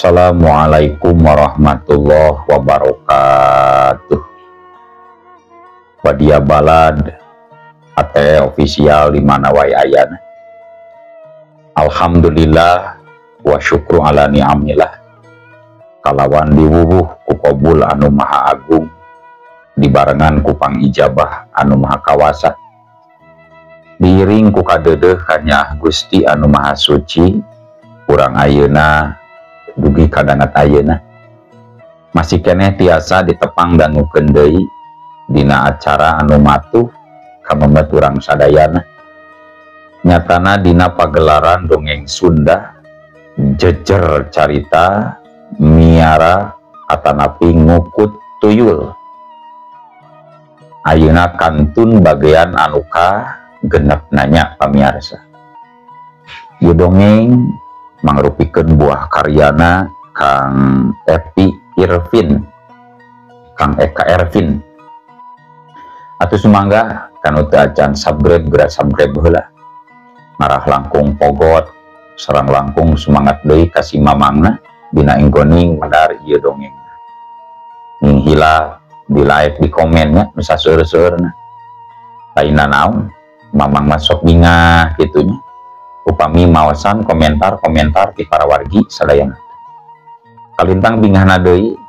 Assalamualaikum warahmatullahi wabarakatuh. Wadia balad ate official di mana wae ayana. Alhamdulillah wa syukru ala ni'amillah. Kalawan diwuwuh ku qabul anu maha agung, dibarengan ku pangijabah anu maha kawasa. Diiring ku kadeudeuh kanya Gusti anu maha suci, urang ayeuna dugi kadangat ayeuna masih keneh tiasa ditepang dangukeun deui dina acara anu matuh kamemet urang sadayana. Nyatana dina pagelaran dongeng Sunda jejer carita miara atanapi ngukut tuyul. Ayeuna kantun bagian anu ka genep nanya pamiarsa. Ieu dongeng mangrupikeun buah karyana Kang Epi Irvin, Kang Eka Ervin. Atuh sumangga kanu teu acan subscribe geura subscribe heula. Marah langkung pogot sareng langkung semangat deui ka si mamangna dina enggoning medar ieu dongeng. Ning hila di like di komennya nu saseueur-seueurna. Lainna naon, mamang masuk bingah kitunya. Upami maosan komentar-komentar ti para wargi sadayana. Kalintang bingahna deui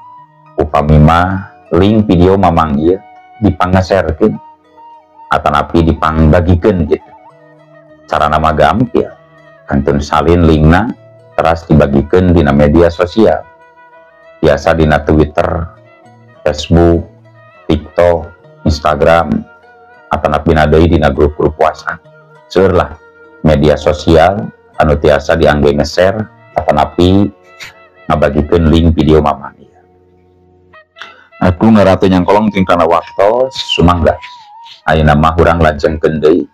upami mah link video mamang ieu dipangsarekeun atanapi dipangbagikeun gitu. Carana mah gampil. Kantun salin linkna teras dibagikeun dina media sosial. Biasa dina Twitter, Facebook, TikTok, Instagram, atanapi deui dina grup-grup WhatsApp. Seueur lah media sosial anu tiasa diangge nge-share atanapi ngabagikeun link video mamang ieu. Aku ngaratu nyangkolong ting kana waktos sumangga. Ayeuna mah urang lajengkeun deui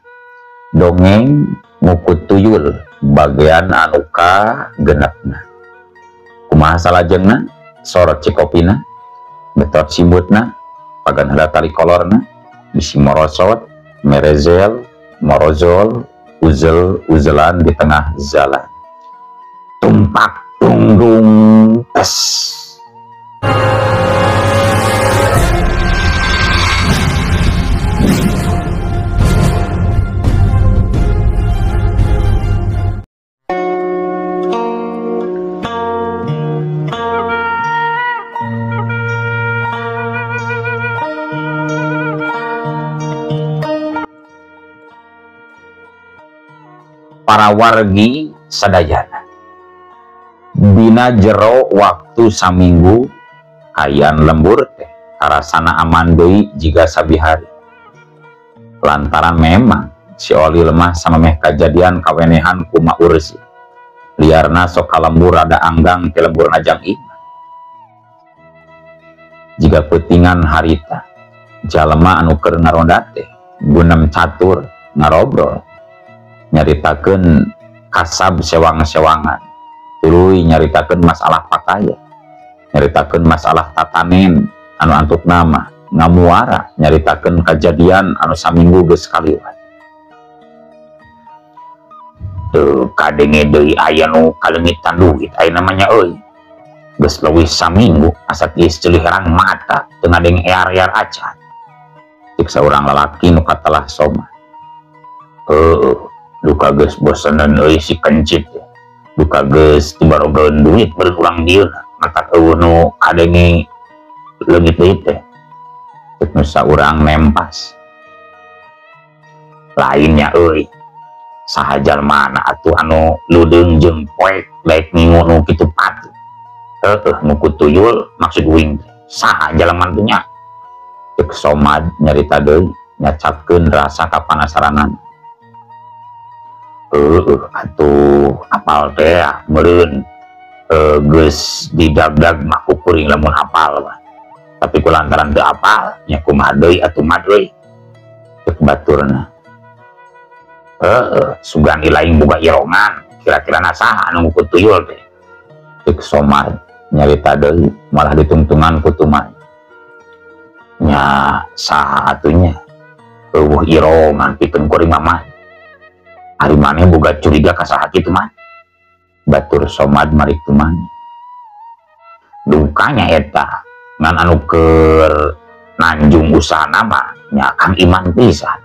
dongeng ngukut tuyul bagian anu ka genepna. Kumaha salajengna? Sorot cikopina, betot simbutna, pagan heula tali kolorna, bisi morosot, merezel, morozol, uzel-uzelan di tengah jalan. Tumpak tungdung tes. Para wargi sadayana dina jero waktu saminggu hayang lembur teh karasana aman deui jiga sabihari. Lantaran memang si Oli lemah sama meh kajadian kawenehan kuma ursi liarna sok kalembur ada anggang ti lembur najang iman. Jiga peutingan harita jalema anu keur ngaronda teh gunem catur ngarobrol nyaritakeun kasab sewang-sewangan, tuluy nyaritakeun masalah pakaian, nyaritakeun masalah tatanen anu antuk nama ngamuara, nyaritakeun kajadian anu saminggu geus kaliwat. Teu kadenge deui aya nu kalengitan duit aya namanya euy. Geus leuwih saminggu asa geus celiharang mata teu ngadenge ear-ear acan. Cik saurang lalaki nu katelah soma. Duka geus bosenan euy si kencit. Duka geus tibarogeun duit beureun urang dieuna. Matak eueuh nu kadenge leungit deui teh. Ceuk nu saurang nempas. Lainnya euy. Saha jalmana atuh anu ludeung jeung poek laek ngingu nu kitu patuh. Ngukut tuyul maksud uing. Saha jalma teh nya? Ceuk somad nyarita deui nyacapkeun rasa kapanasaranan. Atuh apal teh meureun geus didagdag mah kuring lamun apal mah. Tapi kulantaran teu apal nya kumaha deui atuh mah deui. Ceuk baturna. Sugan ilaing boga irongan, kira-kira nasaha anu ngukut tuyul teh. Ceuk somad nyarita deui malah ditungtungan ku tumai. Nya saha atunya? Eueuh irongan pikeun kuring mah. Ari maneh boga curiga ka saha kitu mah. Batur somad marik tumanya. dukanya eta ngan anu keur nanjung usaha nama nya Kang Iman pisan,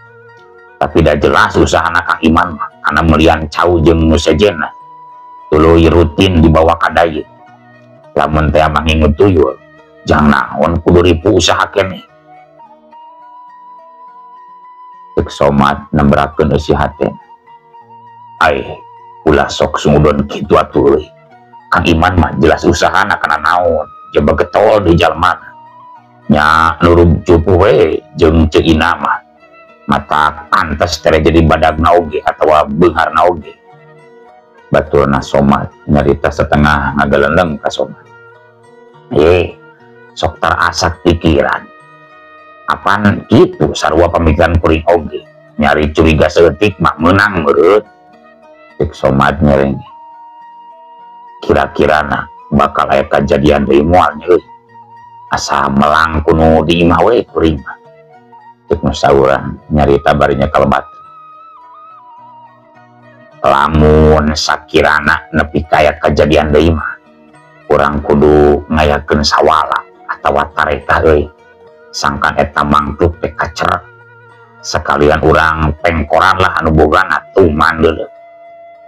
tapi dah jelas usaha Kang Iman mah karena melian cau jeung nu sejenna tuluy rutin dibawa kadaya. Lamun teh mah nginget tuyul jang naon kudu ripu usaha keneh. Cek Somad nemberakeun eusi hate, ai ulah sok sungudon kitu atuh euy. Kang Iman mah jelas usahana kana naon coba getol di jalmana nya nurug cupu we jeung Ceu Ina mah mata pantes tere jadi badagna oge atawa beungarna oge. Batulna Somad nyarita setengah ngagalendeng ka Somad, sok terasak pikiran apaan gitu sarua pamikiran kuring oge nyari curiga seetik mah menang meureut. Cek Somad nyering kira-kirana bakal aya kejadian deui moal nya euy, asa melang kuno di imah we kuring mah. Cek nu saurang nyarita barinya kalebat, lamun sakirana nepi kaya kejadian deui mah urang kudu ngayakeun sawala atawa tareka euy, sangkan eta mangkluk teh kacerek sekalian urang pengkoran lah anu bogana tuman deuleu.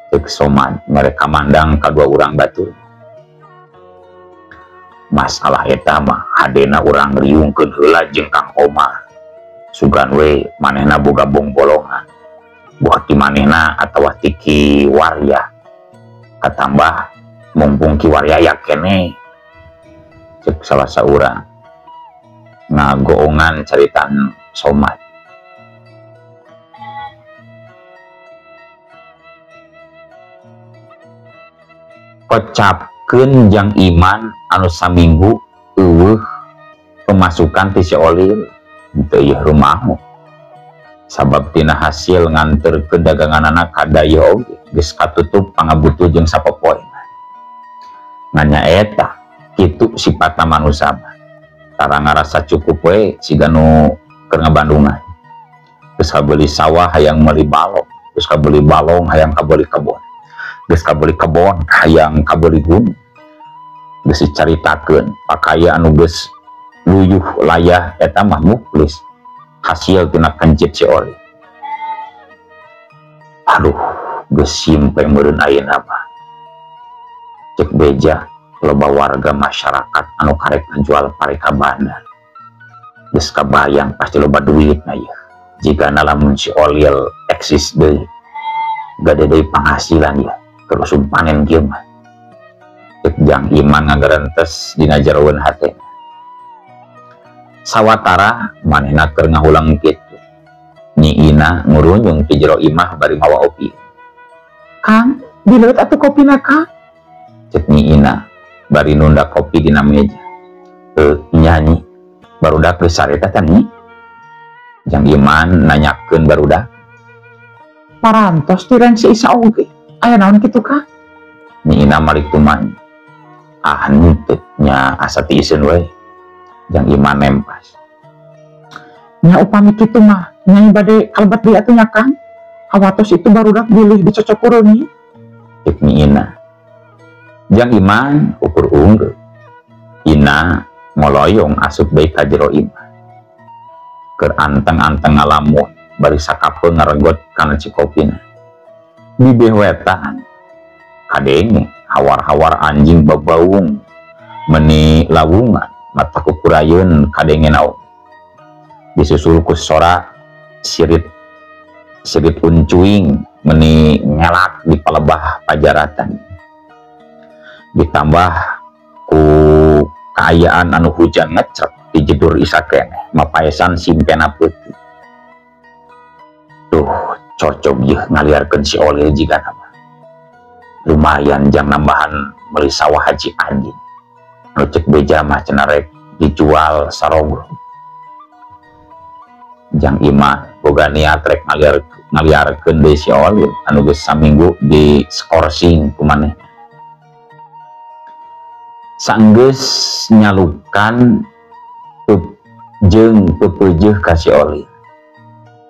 Cek Somad mereka mandang kadua urang batur, masalah eta mah hadena urang riungkeun heula jeung Kang Omar sugan we manehna boga bong bolongan buat ti manehna atawa ti Ki Warya, katambah mumpung Ki Warya ya keneh. Cek salah saurang ngagoongan caritan Somad, kocapkeun Jang Iman anu saminggu eueuh pemasukan ti si Olil teu ieu rumahu sabab tina hasil nganterkeun daganganana ka daya oge geus katutup pangabutuh jeung sapopoe. Nanya eta kitu sifatna manusia mah tara ngarasa cukup we siga nu keur ngabandungan, geus kabeuli sawah hayang meuli balong, geus kabeuli balong hayang kabeuli kebon, geus kabeuli kebon hayang kabeuli gunung, geus dicaritakeun pakaya anu geus luyuh layah eta mah muklis hasil tina kencit si Oli. Aduh geus simpe meureun ayeuna mah cek beja loba warga masyarakat anu karek ngejual pareka bandar geus kabayang pasti loba duit na ieu jigana lamun si Olil eksis deui gade deui penghasilan ya terus panen kieu mah. Cek Jang Iman ngagarentes dina jeroeun hate, sawatara manehna keur ngahulang kitu Nyi Ina ngurunjung ti jero imah bari mawa opi. Kang dileut atuh kopina Kang, cek Nyi Ina bari nunda kopi dina meja. Nyanyi barudak geus sareta teh Nyi. Jang Iman nanyakeun barudak, parantos ti ren si Isa oge aya naon kitu Kang? Nyi Ina malik tuman, ah nutut nya asa ti iseun we. Jang Iman nempas, nya upami kitu mah nyai bade kalebat deui atuh nya Kang, awatos itu barudak bilih dicocok kuruni. Cek Nyi Ina. Jang Iman ukur unggul, Ina ngoloyong asup deui ka jero imah keur anteng-anteng ngalamun bari sakapeung ngaregot kana cikopina. Di bewetan kadenge hawar-hawar anjing babaung meni lawungan mata kukurayeun kadenge naon disusul ku sora sirit uncuing meni ngelak di palebah pajaratan, ditambah ku kaayaan anu hujan ngecek di jedur Isa keneh mapaesan simpena peuting. Duh cocok yeuh ngaliarkeun si Olil jiga nama lumayan jang nambahan meuli sawah Haji Adin anu cek beja mah cenah rek dijual sarogro. Jang Iman boga niat rek ngaliarkeun deui si Olil anu geus saminggu di skorsing ku maneh. Sanggeus nyalukan jeung pepeujeuh ka si Olil,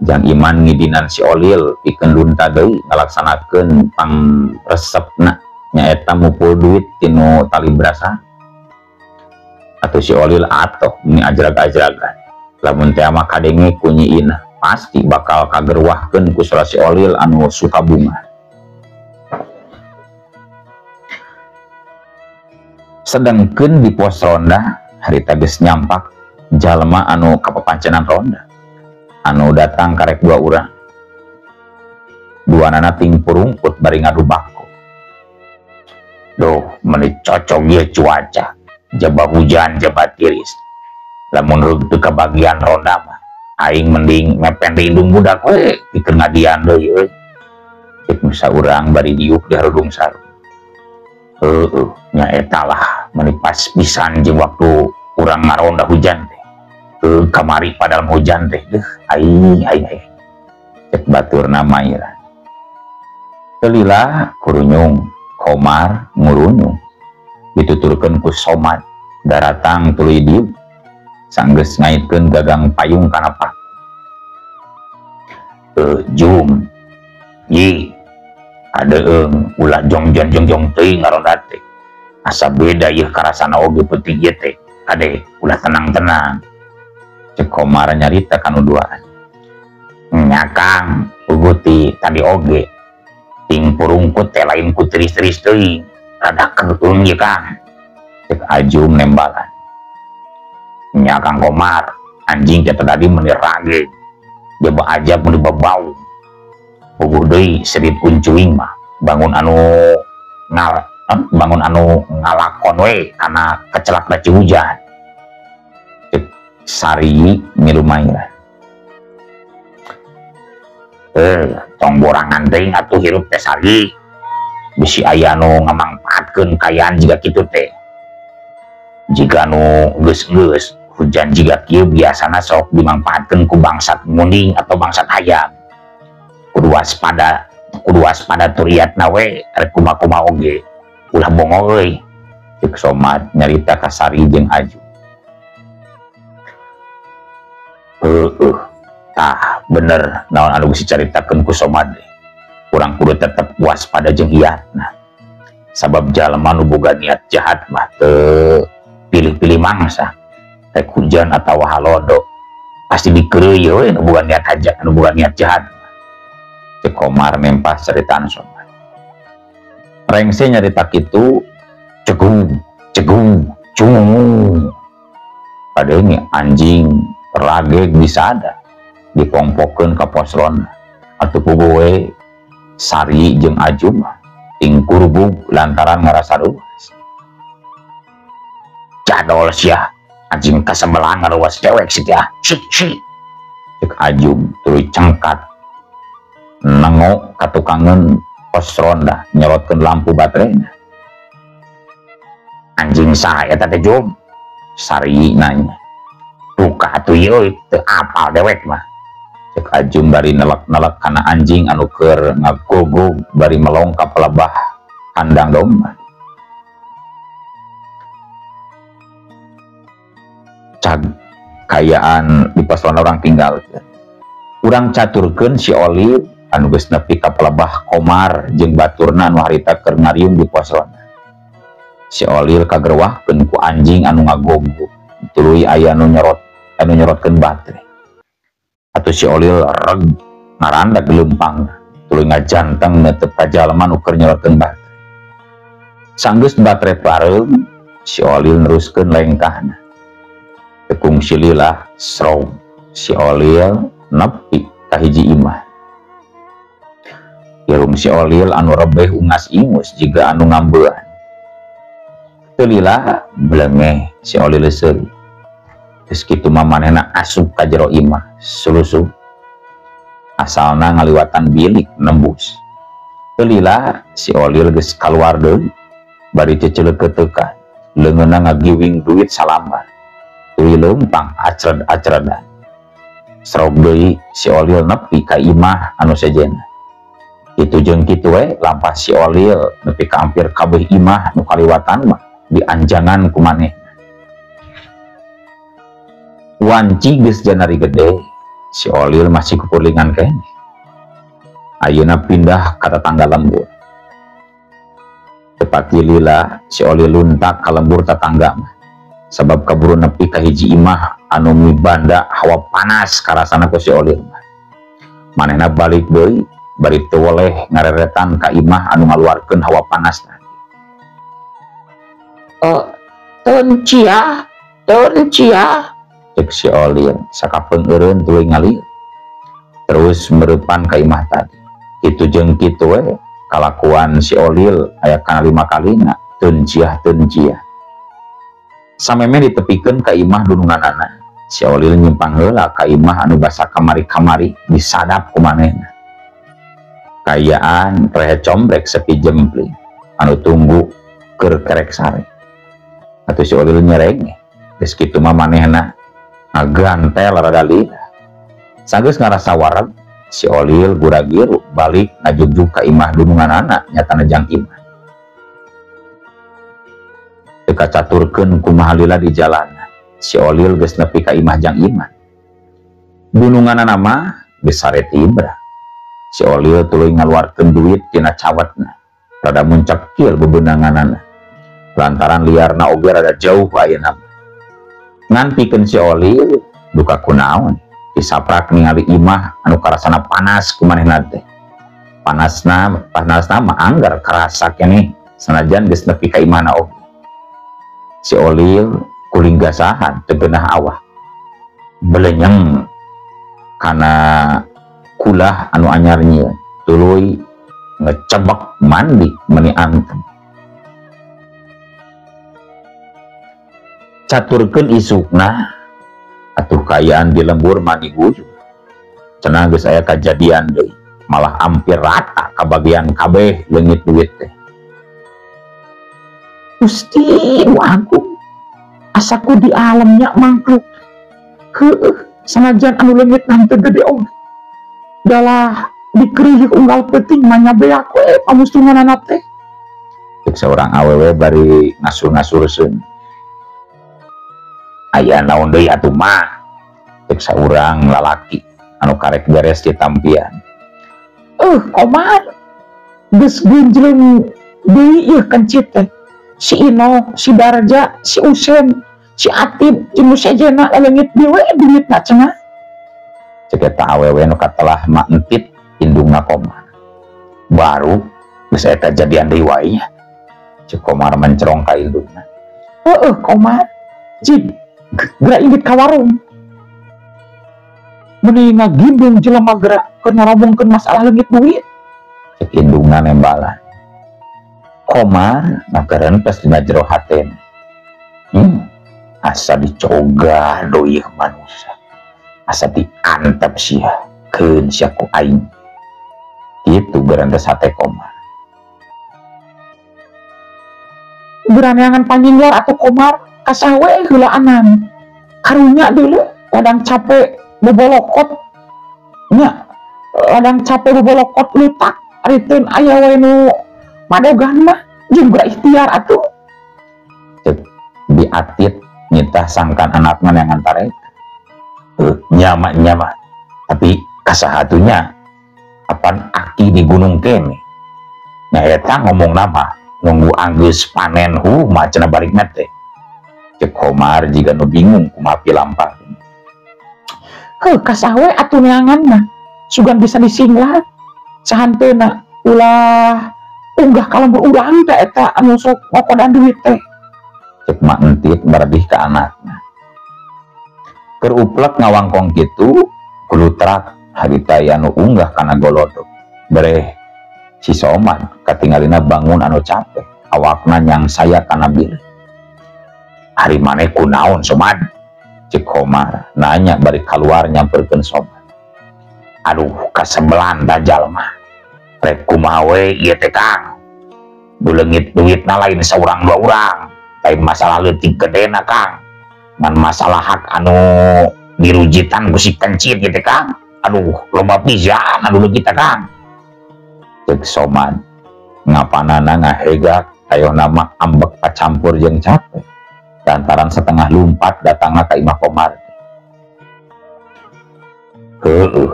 Jang Iman ngidinan si Olil pikeun lunta deui ngalaksanakeun pangresepna nyaeta mupul duit tinu tali berasa. atau si Olil atoh ini ajrag-ajragan lamun teh mah kadenge kunyiin pasti bakal kagerwahkeun ku si Olil anu suka bunga. Sedengkeun di pos ronda harita geus nyampak jalma anu kapapancenan ronda anu datang karek dua urang. Duanana ting purungkut bari ngadu baku. Duh, menit cocok ya cuaca. Jaba hujan, jaba tiris. Lamun teu kebagian ronda mah aing mending mepen di indung budak we pikeun ngadian deui euy. Cek misa urang bari diuk di harudung sarung. Nya eta lah menit pas pisan jeung waktu urang ngaronda hujan teh. Kamari padahal hujan teh deuh ai. Cek batur nama ira. Kelila kurunyung Komar ngurunyung dituturkeun ku Somad daratang tuluy dieu sanggeus ngaitkeun gagang payung kana pak. Jum yi adeung ulah jong teuing ngaronda teh asa beda ieu karasana oge peuting ieu teh kade ulah tenang cek Komar nyarita kanu duaan. Nya Kang uguti tadi oge ting purungkut teh lain ku teris-teris teuing rada keung ye Kang cek Ajum nembalan. Nya Kang Komar anjing teh tadi menir rage jaba ajab mun dibabau puguh deui sedit kuncuing mah bangun anu ngalakon we kana kecelak da hujan cek Sari milu Maira. Tong borangan teh atuh hirup teh Sari bisi aya nu ngamangpaatkeun kayaan jiga kitu teh. Jika nu geus hujan jiga kieu biasana sok dimangpaatkeun ku bangsat munding atau bangsat hayam. Kudu waspada turiatna we rek kumaha oge ulah bongo euy cek Somad nyarita ka Sari jeung Aju. Tah bener naon anu geus dicaritakeun ku Somad urang kudu tetep waspada jeung hiatna sabab jalma nu boga niat jahat mah teu pilih-pilih mangsa rek hujan atawa halodo pasti dikeureuy we nu boga niat jahat cek Komar nempah ceritaan Somad. Rengse nyarita kitu cegung cung padahal anjing terlagek bisa ada dipongpokeun ka pos ronda atuh puguh we Sari jeung Ajum ting kurbug lantaran ngarasa ruas. Jadol sia anjing kasebelah ngaruas cewek sih ya cek Ajum tuluy cengkat nengok katukangan pos ronda nyorotkeun lampu baterainya. Anjing saha eta teh Jum? Sari nanya. Buka atuh ieu teu apal dewek mah. Cek Ajum bari nelek-nelek kana anjing anu keur ngagogog bari melong ka pelebah kandang domba. Cag kayaan di pos ronda orang tinggal. Urang caturkeun si Oli anu geus nepi ka pelebah Komar jeung baturna anu harita keur ngariung di pos ronda. Si Olil kagerwahkeun ku anjing anu ngagogog tuluy aya anu nyorotkeun baterai. Atuh si Olil reg ngarandak leumpang tuluy ngajanteng neuteup ka jalma nu keur nyorotkeun baterai. Sanggeus baterai pareung si Olil neruskeun lengkahna. Tekung sililah srong si Olil nepi ka hiji imah. Irung si Olil anu rebeh ungas ingus jiga anu ngambeuan. Teu lila blengeh si Olil leuseuh. Geus kitu mah manehna asup ka jero imah sulusup. Asalna ngaliwatan bilik nembus. Teu lila si Olil geus kaluar deui bari ceuceuleukeuteukan leungeunna ngagiwing duit salambar. Tuluy leumpang acred-acredan. Srog deui si Olil nepi ka imah anu sejenna. Itu jeung kitu we lampah si Olil nepi ka hampir kabeh imah nu kaliwatan mah dianjangan ku maneh. Wanci geus janari gede, si Olil masih kukurlingan kene. Ayeuna pindah ka tetangga lembur. Tepat lila si Olil luntak ka lembur tetangga mah. sabab kaburu nepi ka hiji imah anu mibanda hawa panas karasana ku si Olil. Manehna balik deui bari teu woleh ngareretan ka imah anu ngaluarkeun hawa panas tadi. Teun cia, cek si Olil sakapeung eureun tuluy ngalir. Terus mereupan ka imah tadi. Kitu jeung kitu we kalakuan si Olil aya kana 5 kalina teun cia. Sameme ditepikeun ka imah dununganana, si Olil nyimpang heula ka imah anu basa kamari-kamari disadap ku manehna. Kayaan rehe combrek sepi jempling anu tunggu keur kerek sare. Atuh si Olil nyereng, geus kitu mah manehna ngagantel rada lila. Sanggeus ngarasa wareg, si Olil gura-giru balik ngajugjug ka imah dununganana nyatana jang imah. Teu kacaturkeun kumaha lila di jalan, si Olil geus nepi ka imah jang imah. Dununganana mah geus sare tibra. Si Olil tuluy ngaluarkeun duit tina cawetna, rada muncekil bebeunanganana. Lantaran liarna oge rada jauh ayeuna. Ngan pikeun si Olil duka kunaon disaprak ningali imah anu karasana panas ku manehna teh. Panasna mah anggar karasa keneh sanajan geus nepi ka imahna oge. Si Olil kuring gasahan teu geunah awah. Belenyeng kana kulah anu anyar nyieun tuluy ngecebek mandi meuni antem. Caturkeun isukna atuh kayaan di lembur mandi guyu. Cenah geus aya kajadian deui, malah hampir rata kabagian kabeh leungit duit teh. Gusti nu agung, asaku di alamnya mangkluk. Heueuh, sanajan anu leungit teu gede oge. Dalah dikriuk unggal peuting mah nyabeak we pamustunganana teh. Cek saurang awewe bari ngasur-ngasurseun. Aya naon deui atuh mah, cek saurang lalaki anu karek beres di tampian. Komar geus genjleung deui ieu kencit teh. Si Ino, si Darja, si Usen, si Atib, jeung sejena leungit dewe duitna cenah. Cek eta awewe nu katelah mak entit indungna Komar. Baru geus aya kajadian deui wae nya. Cek Komar mencerong ka indungna. Komar, cik gerak inggit ka warung. Meni ngagindung jelema gerak keur ngaromongkeun masalah leungit duit. Cek indungna nembalan. Komar ngagarentes dina jero hatena. Asa dicogah doyeuh manusia. Asa diantep sia keun sia ku aing. Itu berantes hate Komar. Beraneangan panjinglar atuh Komar. Kasawe heulaanan karunya dulu ladang capek bobolokot nya, ladang capek bobolokot letak ariteun aya we nu madogan mah jeung geura ikhtiar atuh. Cek diatit nyitah sangkan anakna yang antara eta. Nyama tapi kasahatunya apan aki di gunung kene. Nya eta ngomong nama nunggu anggeus panen mah cenah balik teh. Cek Komar jika nu bingung kumaha pilampah. Kasawe atuh neangan mah sugan bisa disinglah sahanteuna ulah unggah kalembur urang teh eta anu sok ngokodan duit teh. Cek mak entit barbih ka anakna. Keur uplek ngawangkong kitu kulutrak harita anu unggah kana golodog. Bereh si Soman katingalina bangun anu capek awakna nyang saya kana bir. Hari maneh kunaon Soman? Cek Komar nanya bari keluar nyamperkeun Soman. Aduh kasebelan dajal mah. Rek kumaha we ieu teh Kang. Buleungit duitna lain saurang dua urang. Lain masalah leutik gedena Kang. Ngan masalah hak anu dirujitan ku si kencit gitu Kang. Aduh loba pisan anu leungit teh Kang. Cek Soman ngapanana ngahegak ayeuna mah ambek pacampur jeung capek. Lantaran setengah lumpat datangna ka imah Komar.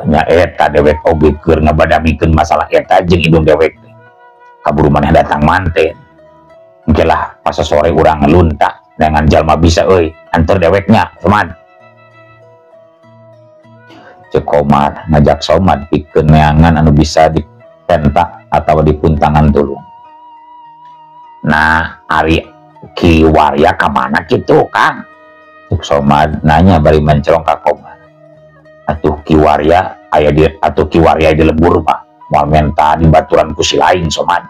Nya eta dewek oge keur ngabadamikeun masalah eta jeung indung dewek. Kaburu maneh datang manten. Engke lah pas sore urang ngeluntak dengan jalma bisa antar deweknya teman. Cek Komar ngajak Somad pikeun neangan anu bisa dipentak atau dipuntangan dulu. Nah, ari Ki Warya kemana gitu Kang? Cek Somad nanya bari mencerong ka Komar. Atuh Ki Warya di lembur mah moal menta di baturan ku si lain Somad.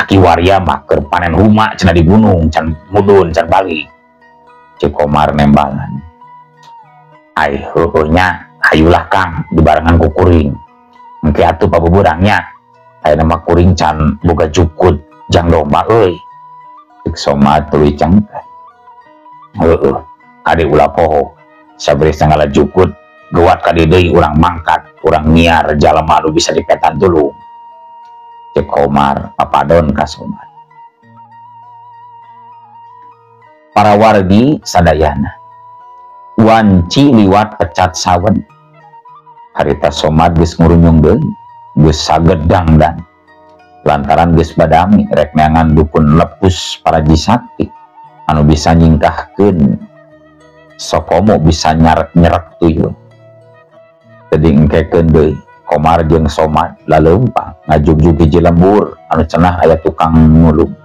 Ki Warya mah keur panen huma cenah di gunung can mudun can balik. Cek Komar nembalan. Ai heuhnya hayulah Kang dibarengan ku kuring. Engke atuh pabuburangnya. Aya nama kuring can boga jukut jang domba euy. Cek Somad tuluy cangkat. Heueuh, ade ulah poho. Sabari sanggala jukut geuat ka dieu deui urang mangkat, urang nyiar jalma anu bisa dipetan tulung. Cek Komar papadon ka Somad. Para wargi sadayana wanci liwat pecat sawen. Harita Somad geus ngurunyung deui, geus sagedang dan lantaran geus badami rek neangan dukun lepus Paraji Sakti anu bisa nyingkahkeun sokomo bisa nyerek tuyul. Jadi engkekeun deui Komar jeung Somad laleumpang ngajugjug hiji lembur anu cenah aya tukang nulung.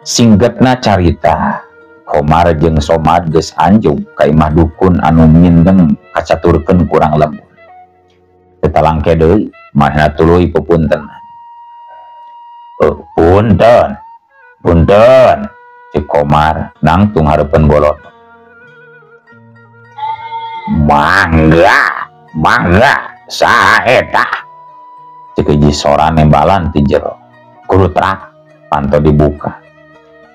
Singgetna carita, Komar jeung Somad geus anjung ka imah dukun anu mindeng kacaturkeun kurang lembur. Teu talangke deui manehna tuluy pepuntenan. Punten, cek Komar nangtung hareupeun bolot. Mangga, saha eta? Cek hiji sora nembalan ti jero. Kudu terak, panto dibuka.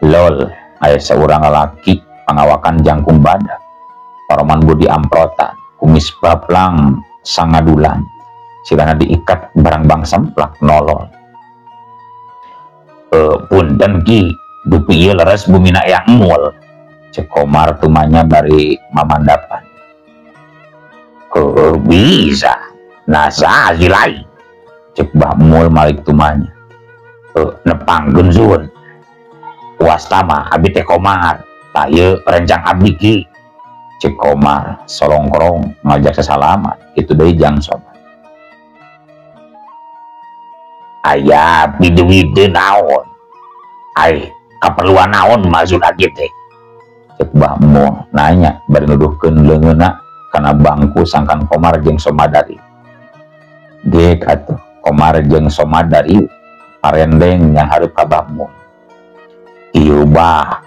Lol, aya saurang lalaki pangawakan jangkung badak. Paroman budi amprotan, kumis bablang sangadulan. Silana diikat barang bang semplak nolol. Punten Ki, dupi ieu leres bumina yang mul. Cek Komar tumanya bari mamandapan. Bisa nasa silai. Cek Bah Mul malik tumanya. Nepangkeun sun. Wastama abi teh Komar, tah ieu rencang abdi Ki. Cek Komar solongkrong ngajak sesalamat, itu deui jang Somad. Aya pide-wide naon? Ai kaperluan naon maksud agi teh? Cek Bah Mul nanya bari nuduhkeun leungeunna kana bangku sangkan Komar jeung Somadari. Geuk atuh Komar jeung Somadari parendeng yang hareup ka Bah Mul. Ieu Bah,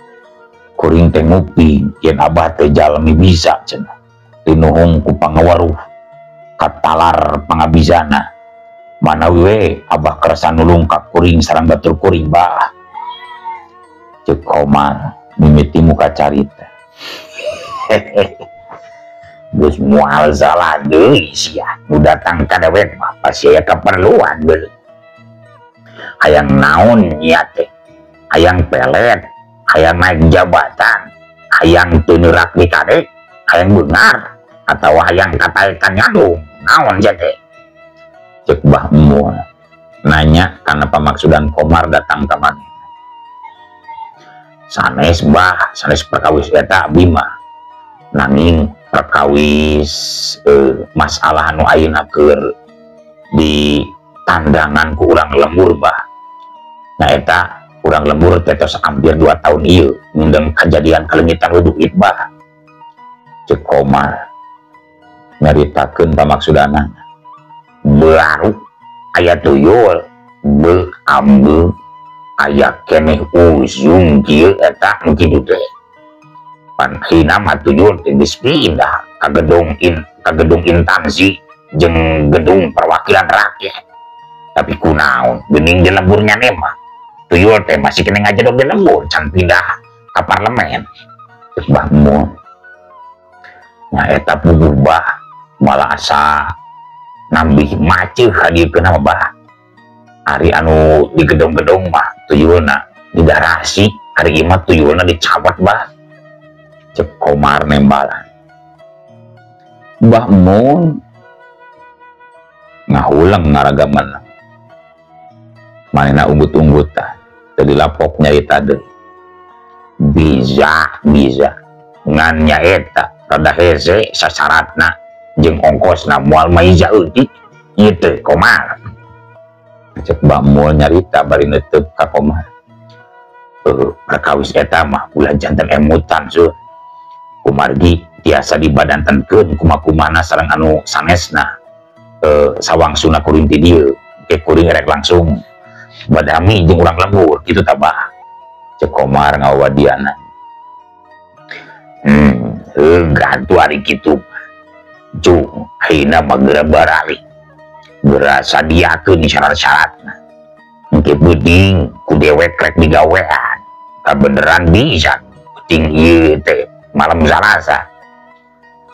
kuring teh nguping yen Abah teh jalmi bisa cenah. Tinuhung ku pangawaruh katalar pangabizana. Manawi we Abah kerasa nulung ka kuring sareng batur kuring Bah. Cek Komar mimiti muka carita. Geus moal salah deui sia nu datang ka dewek mah pasti aya keperluan deui. Hayang naon nya teh? Hayang pelet, hayang naik jabatan, hayang teu neurak di kadek, hayang beungar, atau hayang kataekan nyadung, naon ja teh? Cek Bah Mul nanya karena pamaksudan Komar datang ka maneh. Sanes Bah, sanes perkawis eta abdi mah. Nanging perkawis masalah anu ayeuna keur di tandangan ku urang lembur Bah. Nah eta urang lembur teh tos hampir 2 tahun ieu mindeng kejadian kalengitan duit Bah. Cek Komar nyaritakeun pamaksudana. Baru aya tuyul beu ambeul aya keneh ujung kieu eta nu kitu teh. Pan hina mah tuyul teh geus pindah ka gedung instansi jeung gedung perwakilan rakyat. Tapi kunaon geuning di lemburnya nih mah tuyul teh masih kena ngajadog di lembur can pindah ka parlemen. Cek Bah Mul nya eta puguh Bah malah asa nambih maceuh hadieun mah Bah. Ari anu di gedung-gedung mah tuyulna di garasi, ari ieu mah tuyulna dicabut Bah. Cek Komar nembalan. Bah Mul ngahulang ngaragaman manehna unggut-unggutan. jadi lapok nyarita deh bisa ngan nyaeta rada hese sasaratna jeung ongkosna moal maiza eutik ieu teh Komar. Cek Mbah Mul nyarita bari neuteub ka Komar. Perkawis eta mah ulah janten emutan sur. Kumargi tiasa dibadantenkeun kumaha-kumana sareng anu sanesna. Sawangsuna kuring ti dieu, ke kuring rek langsung badami jeung urang lembur kitu tah Bah. Cek Komar ngawadiana. Gantu hari kitu. Cung, ayeuna mah geura barari. Geura sadiakeun syarat-syaratna. Engke beuting ku dewek rek digawean. Kabeneran bisa penting ieu teh malam Salasa.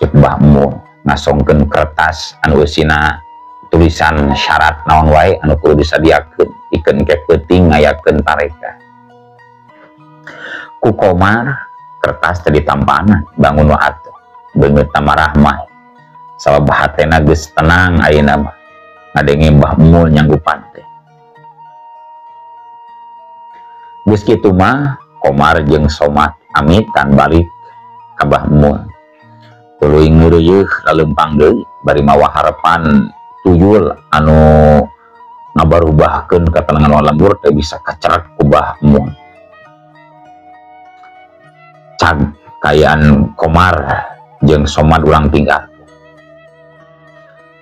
Cek Mbah Mul ngasongkeun kertas anu eusina tulisan syarat naon wae anu kudu disadiakeun pikeun ke peuting ngayakeun tareka. Ku Komar kertas tadi tampanan bangun wa atuh beungeut nama Rahmah sabab hatena geus tenang ayeuna mah ngadenge Mbah Mul nyanggupan teh. Geus kitu mah Komar jeung Somad amitan balik ka Mbah Mul. Tuluy ngeureuyeuh lalempang deui bari mawa harepan tuyul anu ngabarubahkeun katenangan lembur teh bisa kacerek ku Mbah Mul. Cag kayaan Komar jeung Somad ulang tinggal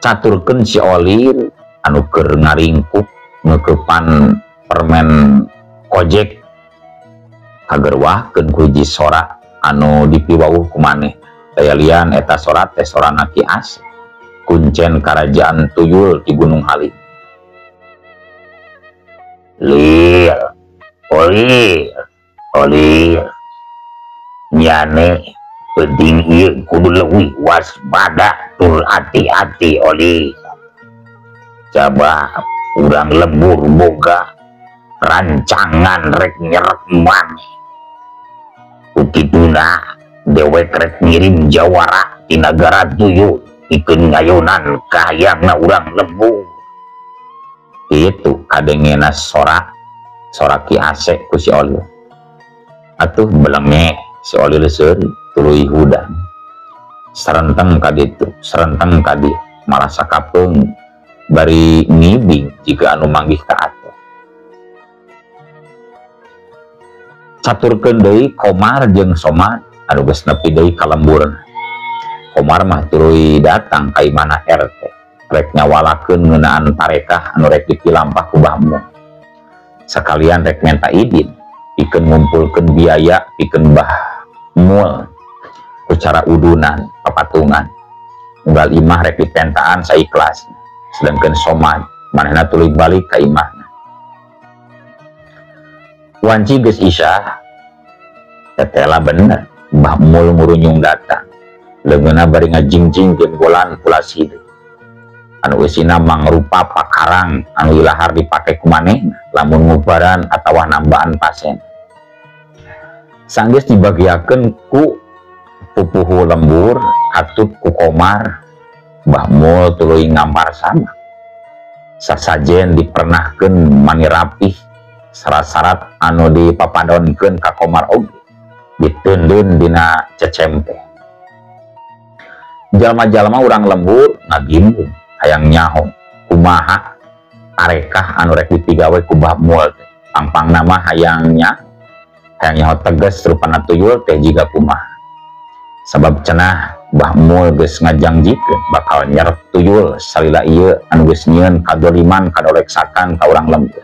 caturkeun si Olir anu keur ngaringkuk ngeukepan permen kojek kagerwahkeun ku hiji sora anu dipiwauh ku maneh daya lian eta sora teh sorana Ki Asep kuncen karajaan tuyul di Gunung Halim. Olir nyane penting ieu kudu leuwih waspada tur hati-hati Oli. Coba urang lembur boga rancangan rek nyerek maneh. Ukituna dewek rek ngirim jawara di nagara tuyul pikeun ngayunan kahayangna urang lembur. Itu kadengena sora Ki Asep ku si Oli. Atuh belenge si Oli leuseur tuluy hudan sarenteng ka ditu sarenteng ka dieu malah sakapeung bari ngibing jika anu manggih ka atuh. Caturkeun deui Komar jeung Somad anu geus nepi deui ka lemburna. Komar mah tuluy datang ka imana RT rek nyawalakeun ngeunaan tarekah anu rek dipilampah ku Mbah Mul. Sakalian rek minta izin pikeun ngumpulkeun biaya pikeun Mbah Mul cara udunan papatungan unggal imah rek dipentaan saikhlas sedangkeun Somad manehna tuluy balik ka imahna. Wanci geus isya tetela bener Mbah Mul ngurunyung datang leungeunna bari ngajingjingkeun golan pulas hideung anu eusina mangrupa pakarang anu ilahar dipake ku manehna lamun ngubaran atawa nambaan pasien. Sanggeus dibagiakeun ku pupuhu lembur atut ku Komar Mbah Mul tuluy ngampar sama sasajen dipernahkeun mani rapih syarat-syarat anu dipapadonkeun ka Komar oge diteundeun dina cecempe. Jalma-jalma urang lembur ngagimbung hayang nyaho kumaha tarekah anu rek dipigawe ku Mbah Mul teh pangpang nama hayang nyaho tegas rupana tuyul teh jiga kumaha. Sabab cenah Mbah Mul geus ngajangjikeun bakal nyerep tuyul salila ieu anu geus nyieun kadoliman kadoreksakan ka urang lembur.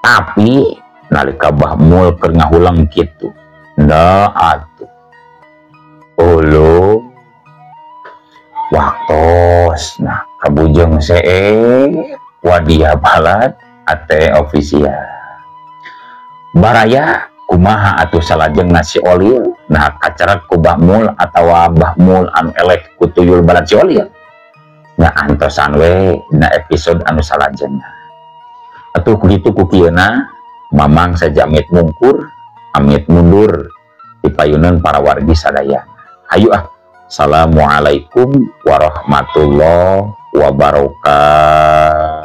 Tapi nalika Mbah Mul keur ngahulang kitu da atuh ulun waktosna kabujeng seueur wadia balad ate ofisial. Baraya kumaha atuh salajengna si Olil nah kacerek ku Mbah Mul atawa Mbah Mul anu eleh ku tuyul balad si Olil nya antosan we dina episode anu salajengna. Atuh kukitu kukieuna mamang sajamit mungkur amit mundur dipayuneun para wargi sadaya. Hayu Assalamualaikum warahmatullahi wabarakatuh.